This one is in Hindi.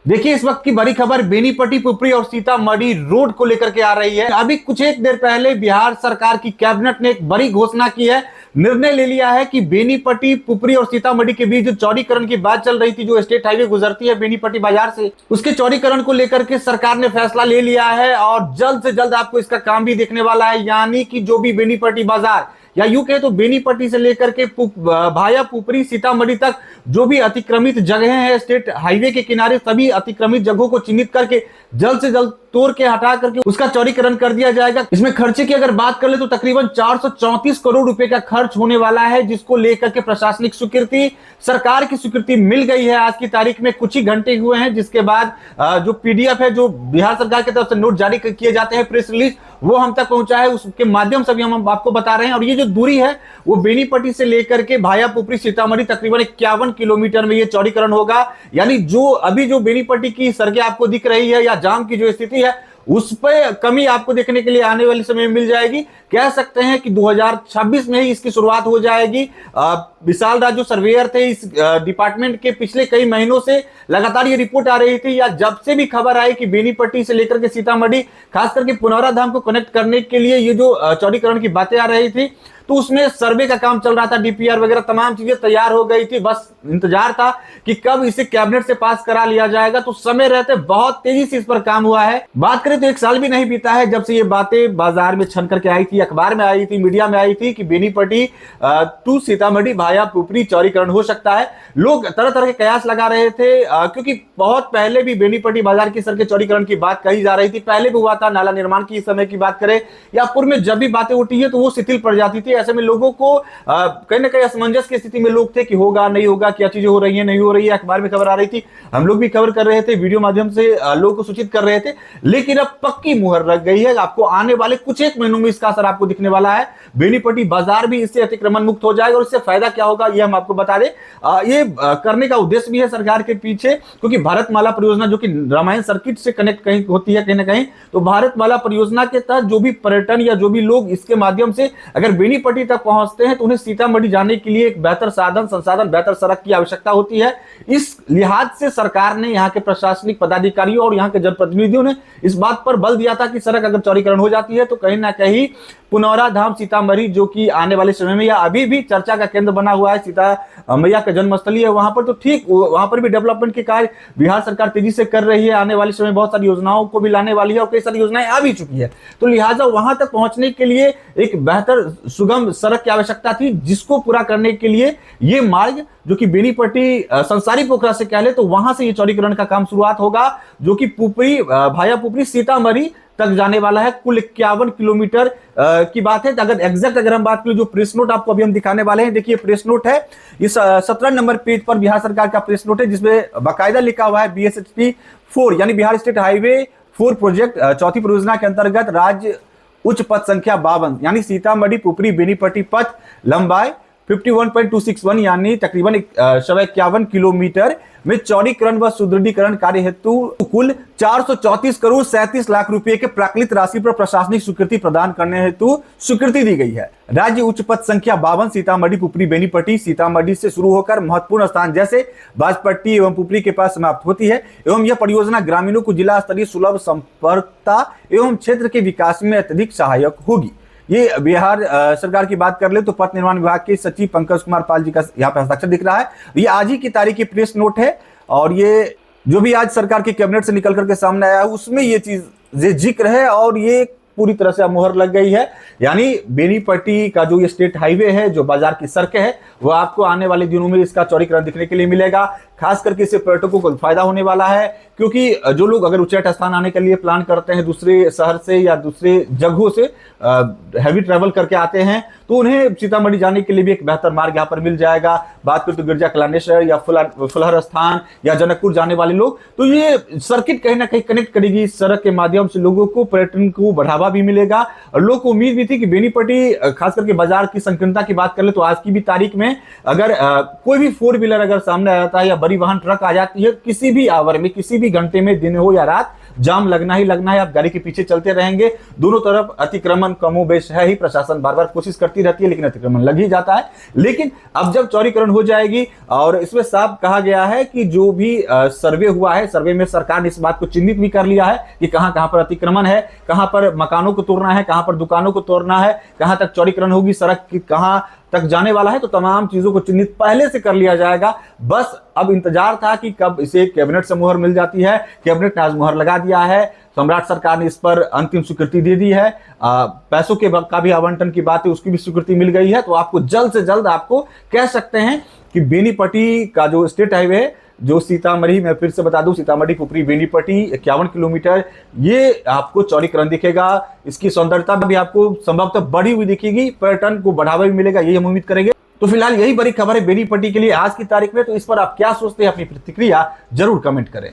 देखिए, इस वक्त की बड़ी खबर बेनीपट्टी, पुपरी और सीतामढ़ी रोड को लेकर के आ रही है। अभी कुछ एक देर पहले बिहार सरकार की कैबिनेट ने एक बड़ी घोषणा की है, निर्णय ले लिया है कि बेनीपट्टी, पुपरी और सीतामढ़ी के बीच जो चौड़ीकरण की बात चल रही थी, जो स्टेट हाईवे गुजरती है बेनीपट्टी बाजार से, उसके चौड़ीकरण को लेकर के सरकार ने फैसला ले लिया है और जल्द से जल्द आपको इसका काम भी देखने वाला है। यानी कि जो भी बेनीपट्टी बाजार या यूं कहे तो बेनीपट्टी से लेकर के भाया पुपरी सीतामढ़ी तक जो भी अतिक्रमित जगह हैं स्टेट हाईवे के किनारे, सभी अतिक्रमित जगहों को चिन्हित करके जल्द से जल्द तोड़ के हटा करके उसका चौड़ीकरण कर दिया जाएगा। इसमें खर्चे की अगर बात कर ले तो तकरीबन 434 करोड़ रुपए का खर्च होने वाला है, जिसको लेकर के प्रशासनिक स्वीकृति, सरकार की स्वीकृति मिल गई है। आज की तारीख में कुछ ही घंटे हुए हैं, जिसके बाद जो पीडीएफ है, जो बिहार सरकार की तरफ से नोट जारी किए जाते हैं, प्रेस रिलीज, वो हम तक पहुंचा है। उसके माध्यम से भी हम आपको बता रहे हैं। और ये जो दूरी है वो बेनीपट्टी से लेकर के भाया पुपरी सीतामढ़ी तकरीबन 51 किलोमीटर में ये चौड़ीकरण होगा। यानी जो अभी जो बेनीपट्टी की सड़कें आपको दिख रही है या जाम की जो स्थिति है, उस पर कमी आपको देखने के लिए आने वाले समय में मिल जाएगी। कह सकते हैं कि 2026 में ही इसकी शुरुआत हो जाएगी। विशाल राज जो सर्वेयर थे इस डिपार्टमेंट के, पिछले कई महीनों से लगातार ये रिपोर्ट आ रही थी, या जब से भी खबर आई कि बेनीपट्टी से लेकर के सीतामढ़ी, खास करके पुनौरा धाम को कनेक्ट करने के लिए ये जो चौड़ीकरण की बातें आ रही थी, तो उसमें सर्वे का काम चल रहा था, डीपीआर वगैरह तमाम चीजें तैयार हो गई थी। बस इंतजार था कि कब इसे कैबिनेट से पास करा लिया जाएगा। तो समय रहते बहुत तेजी से इस पर काम हुआ है। बात करें तो 1 साल भी नहीं बीता है जब से ये बातें बाजार में छन करके आई थी, अखबार में आई थी, मीडिया में आई थी कि बेनीपट्टी टू सीतामढ़ी भाया पुपरी चौड़ीकरण हो सकता है। लोग तरह तरह के कयास लगा रहे थे, क्योंकि बहुत पहले भी बेनीपट्टी बाजार की सड़क चौड़ीकरण की बात कही जा रही थी। पहले भी हुआ था, नाला निर्माण की समय की बात करें या पूर्व में जब भी बातें उठी है तो वो शिथिल पड़ जाती थी। ऐसे में लोगों को कहीं ना कहीं असमंजस की स्थिति में लोग थे कि होगा नहीं होगा, क्या चीजें हो रही है नहीं हो रही है। अखबार में खबर आ रही थी, हम लोग भी खबर कर रहे थे, वीडियो माध्यम से लोगों को सूचित कर रहे थे। लेकिन अब पक्की मुहर लग गई है, आपको आने वाले कुछ एक महीनों में इसका असर आपको दिखने वाला है। बेनीपट्टी बाजार भी इससे अतिक्रमण मुक्त हो जाएगा और इससे फायदा क्या होगा ये हम आपको बता दें। ये करने का उद्देश्य भी है सरकार के पीछे, क्योंकि भारतमाला परियोजना जो कि रामायण सर्किट से कनेक्ट कहीं होती है कहीं ना कहीं, तो भारतमाला परियोजना के तहत जो भी पर्यटन या जो भी लोग इसके माध्यम से अगर बेनीपट्टी तक पहुंचते हैं तो उन्हें सीतामढ़ी जाने के लिए एक बेहतर साधन संसाधन, बेहतर सड़क की आवश्यकता होती है। इस लिहाज से सरकार ने, यहाँ के प्रशासनिक पदाधिकारियों और यहाँ के जनप्रतिनिधियों ने इस बात पर बल दिया था कि सड़क अगर चौड़ीकरण हो जाती है तो कहीं ना कहीं पुनौरा धाम सीतामढ़ी, जो कि आने वाले समय में या अभी भी चर्चा का केंद्र बना हुआ है, सीता मैया का जन्मस्थली है वहां पर, तो ठीक वहां पर भी डेवलपमेंट के कार्य बिहार सरकार तेजी से कर रही है। आने वाले समय में बहुत सारी योजनाओं को भी लाने वाली है और कई सारी योजनाएं आ भी चुकी है। तो लिहाजा वहां तक पहुंचने के लिए एक बेहतर सुगम सड़क की आवश्यकता थी, जिसको पूरा करने के लिए ये मार्ग जो कि बेनीपट्टी संसारी पोखरा से कह ले तो वहां से ये चौड़ीकरण का काम शुरुआत होगा, जो कि पुपरी भाया पुपरी सीतामढ़ी तक जाने वाला है। कुल 51 किलोमीटर की बात है। अगर एग्जैक्ट अगर हम बात करें, जो प्रेस नोट आपको अभी हम दिखाने वाले हैं, देखिए प्रेस नोट है, इस 17 नंबर पेज पर बिहार सरकार का प्रेस नोट है, जिसमें बाकायदा लिखा हुआ है BSHP 4 यानी बिहार स्टेट हाईवे 4 प्रोजेक्ट, चौथी परियोजना के अंतर्गत राज्य उच्च पथ संख्या 52 यानी सीतामढ़ी पुपरी बेनीपट्टी पथ लंबाई 51.261 यानी तकरीबन 51 किलोमीटर में चौड़ीकरण व सुदृढ़ीकरण कार्य हेतु कुल 434 करोड़ 37 लाख रुपए के प्राकृत राशि पर प्रशासनिक स्वीकृति प्रदान करने हेतु स्वीकृति दी गई है। राज्य उच्च पथ संख्या 52 सीतामढ़ी पुपरी बेनीपट्टी सीतामढ़ी से शुरू होकर महत्वपूर्ण स्थान जैसे बाजपट्टी एवं पुपरी के पास समाप्त होती है एवं यह परियोजना ग्रामीणों को जिला स्तरीय सुलभ संपर्कता एवं क्षेत्र के विकास में अत्यधिक सहायक होगी। ये बिहार सरकार की बात कर ले तो पथ निर्माण विभाग के सचिव पंकज कुमार पाल जी का यहाँ पे हस्ताक्षर दिख रहा है। ये आज ही की तारीख की प्रेस नोट है और ये जो भी आज सरकार के कैबिनेट से निकल करके सामने आया है उसमें ये चीज जिक्र है और ये पूरी तरह से मुहर लग गई है। यानी बेनीपट्टी का जो ये स्टेट हाईवे है, जो बाजार की सड़कें है, वो आपको आने वाले दिनों में इसका चौड़ीकरण दिखने के लिए मिलेगा। खास करके इससे पर्यटकों को फायदा होने वाला है, क्योंकि जो लोग अगर उच्चैठ स्थान आने के लिए प्लान करते हैं दूसरे शहर से या दूसरे जगहों से हैवी ट्रैवल करके आते हैं, तो उन्हें सीतामढ़ी जाने के लिए भी एक बेहतर मार्ग यहाँ पर मिल जाएगा। बात करें तो गिरजा कलानेश्वर या फुलहर स्थान या जनकपुर जाने वाले लोग, तो ये सर्किट कहीं ना कहीं कनेक्ट करेगी। इस सड़क के माध्यम से लोगों को पर्यटन को बढ़ावा भी मिलेगा और लोगों को उम्मीद भी थी कि बेनीपट्टी, खास करके बाजार की संकीर्णता की बात कर ले तो आज की भी तारीख में अगर कोई भी 4 व्हीलर अगर सामने आ जाता है या बड़ी वाहन ट्रक आ जाती है, किसी भी आवर में, किसी भी घंटे में, दिन हो या रात, जाम लगना ही लगना है, आप गाड़ी के पीछे चलते रहेंगे। दोनों तरफ अतिक्रमण कमोबेश है ही, प्रशासन बार बार कोशिश करती रहती है लेकिन अतिक्रमण लग ही जाता है। लेकिन अब जब चौड़ीकरण हो जाएगी, और इसमें साफ कहा गया है कि जो भी सर्वे हुआ है, सर्वे में सरकार ने इस बात को चिन्हित भी कर लिया है कि कहां कहां पर अतिक्रमण है, कहां पर मकानों को तोड़ना है, कहां पर दुकानों को तोड़ना है, कहां तक चौड़ीकरण होगी, सड़क की कहां तक जाने वाला है। तो तमाम चीजों को चिन्हित पहले से कर लिया जाएगा। बस अब इंतजार था कि कब इसे कैबिनेट से मुहर मिल जाती है। कैबिनेट ने आज मुहर लगा दिया है, सम्राट सरकार ने इस पर अंतिम स्वीकृति दे दी है। पैसों के का भी आवंटन की बात है, उसकी भी स्वीकृति मिल गई है। तो आपको जल्द से जल्द आपको कह सकते हैं कि बेनीपट्टी का जो स्टेट हाईवे है, जो सीतामढ़ी, मैं फिर से बता दूं, सीतामढ़ी पुपरी बेनीपट्टी 51 किलोमीटर, ये आपको चौड़ीकरण दिखेगा। इसकी सौंदर्यता भी आपको संभवतः बढ़ी हुई दिखेगी, पर्यटन को बढ़ावा भी मिलेगा, यही हम उम्मीद करेंगे। तो फिलहाल यही बड़ी खबर है बेनीपट्टी के लिए आज की तारीख में। तो इस पर आप क्या सोचते हैं, अपनी प्रतिक्रिया जरूर कमेंट करें।